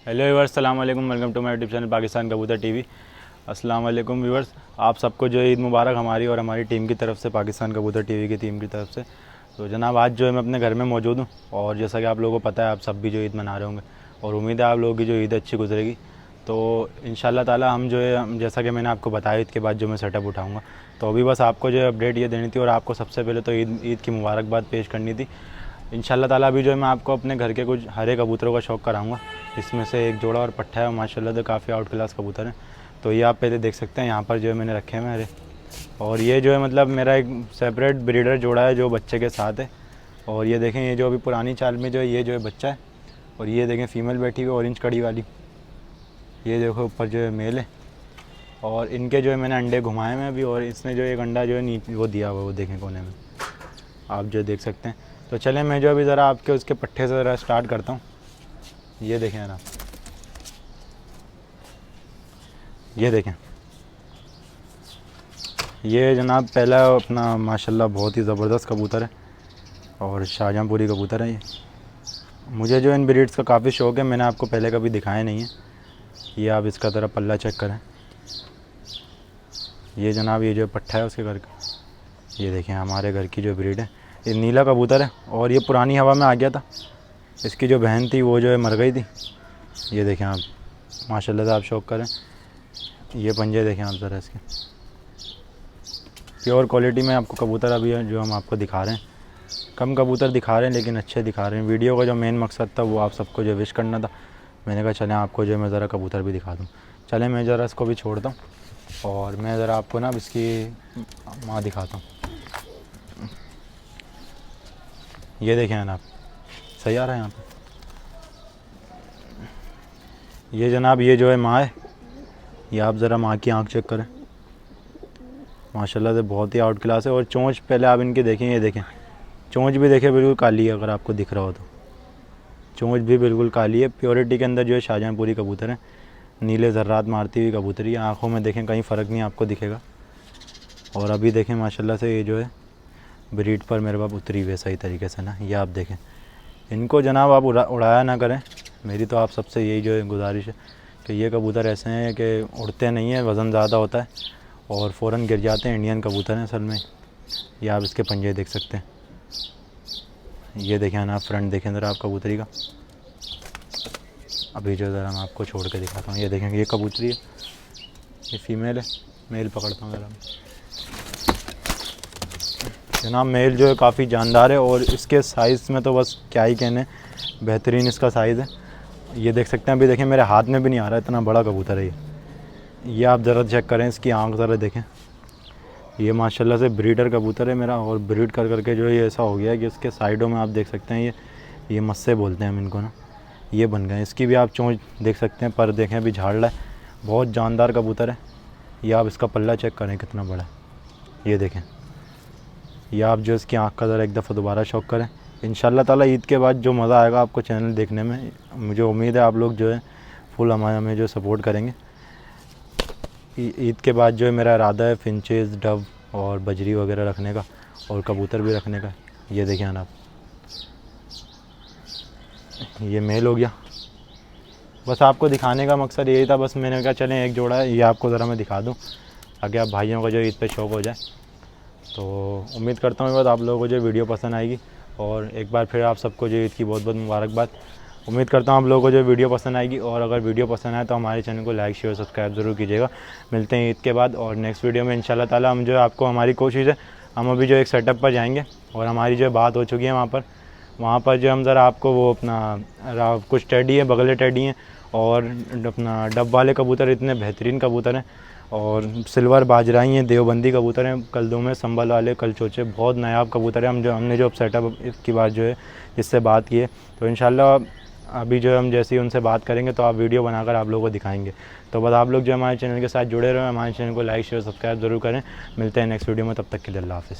Hello viewers, अस्सलाम वालेकुम। Welcome to my YouTube channel Pakistan कबूतर टीवी। अस्सलाम वालेकुम व्यूअर्स, आप सबको जो है ईद मुबारक हमारी और हमारी टीम की तरफ से, पाकिस्तान कबूतर टीवी की टीम की तरफ से। तो जनाब आज जो है मैं अपने घर में मौजूद हूँ और जैसा कि आप लोगों को पता है, आप सब भी जो ईद मना रहे होंगे और उम्मीद है आप लोगों की जो ईद अच्छी गुजरेगी। तो इंशाल्लाह ताला हम जो है, जैसा कि मैंने आपको बताया, ईद के बाद जो मैं सेटअप उठाऊँगा, तो अभी बस आपको जो है अपडेट ये देनी थी और आपको सबसे पहले तो ईद की मुबारकबाद पेश करनी थी। इंशाल्लाह ताला अभी जो है मैं आपको अपने घर के कुछ हरे कबूतरों का शौक़ कराऊंगा। इसमें से एक जोड़ा और पट्ठा है और माशाल्लाह तो काफ़ी आउट क्लास कबूतर हैं। तो ये आप पहले देख सकते हैं, यहाँ पर जो है मैंने रखे हैं हरे। और ये जो है मतलब मेरा एक सेपरेट ब्रीडर जोड़ा है जो बच्चे के साथ है। और ये देखें, ये जो अभी पुरानी चाल में जो है ये जो है बच्चा है और ये देखें फीमेल बैठी हुई ऑरेंज कड़ी वाली। ये देखो ऊपर जो है मेल है और इनके जो है मैंने अंडे घुमाए हैं अभी, और इसने जो एक अंडा जो है नीचे वो दिया हुआ है, वो देखें कोने में आप जो देख सकते हैं। तो चलें मैं जो अभी ज़रा आपके उसके पट्ठे से ज़रा स्टार्ट करता हूँ। ये देखें ना, ये देखें, ये जनाब पहला अपना माशाल्लाह बहुत ही ज़बरदस्त कबूतर है और शाहजहाँपुरी कबूतर है। ये मुझे जो इन ब्रीड्स का काफ़ी शौक़ है, मैंने आपको पहले कभी दिखाया नहीं है। ये आप इसका ज़रा पल्ला चेक करें। ये जनाब ये जो पट्ठा है उसके घर का, ये देखें हमारे घर की जो ब्रीड है। ये नीला कबूतर है और ये पुरानी हवा में आ गया था। इसकी जो बहन थी वो जो है मर गई थी। ये देखें आप, माशाल्लाह से आप शौक़ करें। ये पंजे देखें आप ज़रा इसके, प्योर क्वालिटी में आपको कबूतर अभी जो हम आपको दिखा रहे हैं। कम कबूतर दिखा रहे हैं लेकिन अच्छे दिखा रहे हैं। वीडियो का जो मेन मकसद था वो आप सबको जो विश करना था। मैंने कहा चलें आपको जो मैं ज़रा कबूतर भी दिखा दूँ। चलें मैं ज़रा इसको भी छोड़ता हूँ और मैं ज़रा आपको ना अब इसकी माँ दिखाता हूँ। ये देखें ना आप, सही आ रहा है यहाँ पे। ये जनाब ये जो है माँ है। ये आप ज़रा माँ की आँख चेक करें, माशाल्लाह से बहुत ही आउट क्लास है। और चोंच पहले आप इनकी देखें, ये देखें चोंच भी देखें बिल्कुल काली है, अगर आपको दिख रहा हो तो चोंच भी बिल्कुल काली है। प्योरिटी के अंदर जो है शाहजहाँपुरी कबूतर है, नीले ज़र्रात मारती हुई कबूतरी। आँखों में देखें कहीं फ़र्क नहीं आपको दिखेगा। और अभी देखें माशाल्लाह से ये जो है ब्रीड पर मेरे पास उतरी हुई है सही तरीके से ना। ये आप देखें, इनको जनाब आप उड़ाया ना करें, मेरी तो आप सबसे यही जो है गुजारिश है कि ये कबूतर ऐसे हैं कि उड़ते नहीं हैं, वज़न ज़्यादा होता है और फ़ौरन गिर जाते हैं। इंडियन कबूतर हैं असल में। ये आप इसके पंजे देख सकते हैं। ये देखें ना, फ्रंट देखें ज़रा आप कबूतरी का। अभी जो ज़रा मैं आपको छोड़ के दिखाता हूँ। ये देखें ये कबूतरी है, ये फ़ीमेल है। मेल पकड़ता हूँ ज़रा जनाब। मेल जो है काफ़ी जानदार है और इसके साइज़ में तो बस क्या ही कहने, बेहतरीन इसका साइज़ है। ये देख सकते हैं, अभी देखें मेरे हाथ में भी नहीं आ रहा, इतना बड़ा कबूतर है ये आप ज़रा चेक करें इसकी आँख ज़रा देखें। ये माशाल्लाह से ब्रीडर कबूतर है मेरा और ब्रीड कर करके जो ये ऐसा हो गया है कि इसके साइडों में आप देख सकते हैं ये मस्से बोलते हैं हम इनको ना, ये बन गए। इसकी भी आप चोंच देख सकते हैं, पर देखें अभी झाड़ रहा है। बहुत जानदार कबूतर है। ये आप इसका पल्ला चेक करें कितना बड़ा है, ये देखें। ये आप जो इसकी आँख का ज़रा एक दफ़ा दोबारा शौक़ करें। इंशाल्लाह ताला ईद के बाद जो मज़ा आएगा आपको चैनल देखने में, मुझे उम्मीद है आप लोग जो है फुल हमें जो सपोर्ट करेंगे। ईद के बाद जो है मेरा इरादा है फिंचेस, डव और बजरी वगैरह रखने का और कबूतर भी रखने का। ये देखिए ना आप, ये मेल हो गया। बस आपको दिखाने का मकसद यही था। बस मैंने कहा चलें एक जोड़ा है ये आपको ज़रा मैं दिखा दूँ ताकि आप भाइयों का जो ईद पे शौक़ हो जाए। तो उम्मीद करता हूँ बस आप लोगों को जो वीडियो पसंद आएगी। और एक बार फिर आप सबको जो ईद की बहुत बहुत मुबारकबाद। उम्मीद करता हूँ आप लोगों को जो वीडियो पसंद आएगी और अगर वीडियो पसंद आए तो हमारे चैनल को लाइक शेयर सब्सक्राइब ज़रूर कीजिएगा। मिलते हैं ईद के बाद और नेक्स्ट वीडियो में इंशाल्लाह ताला। हम जो है आपको, हमारी कोशिश है, हम अभी जो एक सेटअप पर जाएंगे और हमारी जो बात हो चुकी है वहाँ पर जो हम ज़रा आपको वो अपना कुछ टेडी है, बगले टेडी हैं और अपना डब वाले कबूतर इतने बेहतरीन कबूतर हैं और सिल्वर बाजराई हैं, देवबंदी कबूतर हैं, कल्दों में संभल वाले कल चोचे, बहुत नायाब कबूतर हैं। हमने जो सेटअप इसकी बात जो है जिससे बात की है, तो इंशाल्लाह अभी जो हम जैसे ही उनसे बात करेंगे तो आप वीडियो बनाकर आप लोगों को दिखाएंगे। तो बस आप लोग जो हमारे चैनल के साथ जुड़े रहें, हमारे चैनल को लाइक शेयर सब्सक्राइब ज़रूर करें। मिलते हैं नेक्स्ट वीडियो में, तब तक के लिए अल्लाह हाफ़िज़।